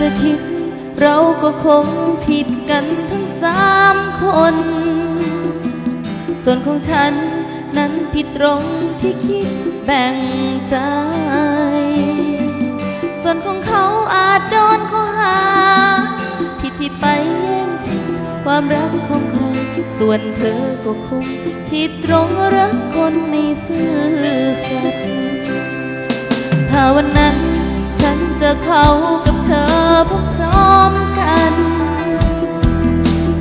จะคิดเราก็คงผิดกันทั้ง3 คนส่วนของฉันนั้นผิดตรงที่คิดแบ่งใจส่วนของเขาอาจโดนข้อหาผิดที่ไปแย่งชิงความรักของใครส่วนเธอก็คงผิดตรงรักคนไม่ซื่อสัตย์ถ้าวันนั้นฉันจะเข้ากับเธอพร้อมๆกัน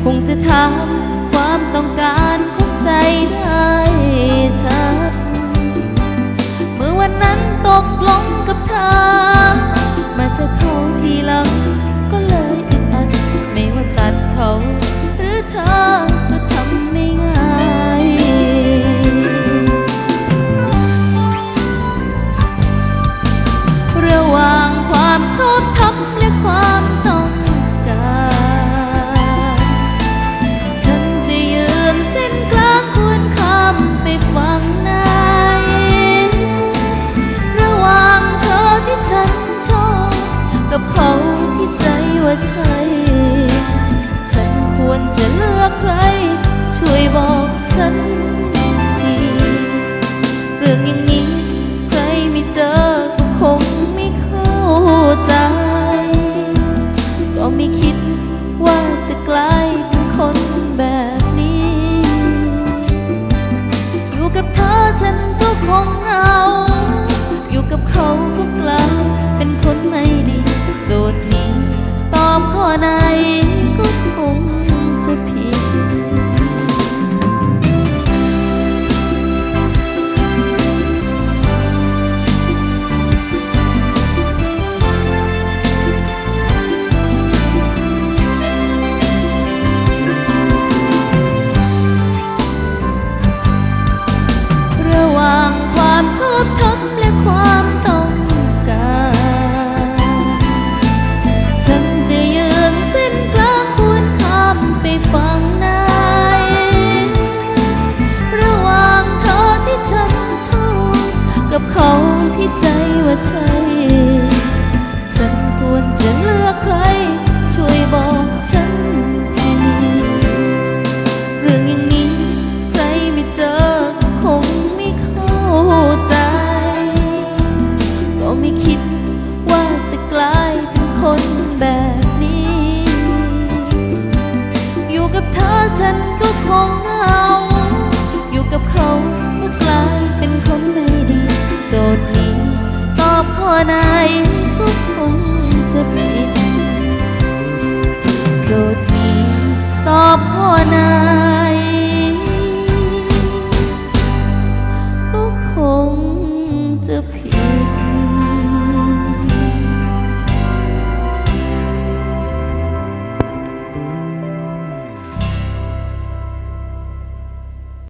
คงจะถามความต้องการของใจได้ชัดเมื่อวันนั้นตกลงกับเธอมาจะเข้าทีหลังก็เลยอึดอัดไม่ว่าตัดเขาหรือเธอก็ทำไม่ง่ายระหว่างความชอบธรรมและความต้องการฉันจะยืนเส้นกลางควรข้ามไปฝั่งไหนระหว่างเธอที่ฉันชอบกับเขาที่ใจว่าใช่ฉันควรจะเลือกใครช่วยบอกฉันทีเรื่องอย่างนี้ใครไม่เจอก็คงไม่เข้าใจก็ไม่คิดว่าจะกลายเป็นคนแบบนี้อยู่กับเธอฉันก็คงเหงาอยู่กับเขาก็กลายเป็นคนไม่ดีโจทย์นี้ตอบข้อไหนก็คงจะผิดระหว่างความชอบธรรมและความต้องการฉันจะยืนเส้นกลางควรข้ามไปฝั่งไหนระหว่างเธอที่ฉันชอบกับเขาที่ใจว่าใช่ฉันควรจะเลือกใครช่วยบอกฉันทีเรื่องอย่างนี้ใครไม่เจอก็คงไม่เข้าใจก็ไม่คิดว่าจะกลายเป็นคนแบบนี้อยู่กับเธอฉันก็คงเหงาอยู่กับเขาก็กลายเป็นคนไม่ดีโจทย์นี้ตอบข้อไหน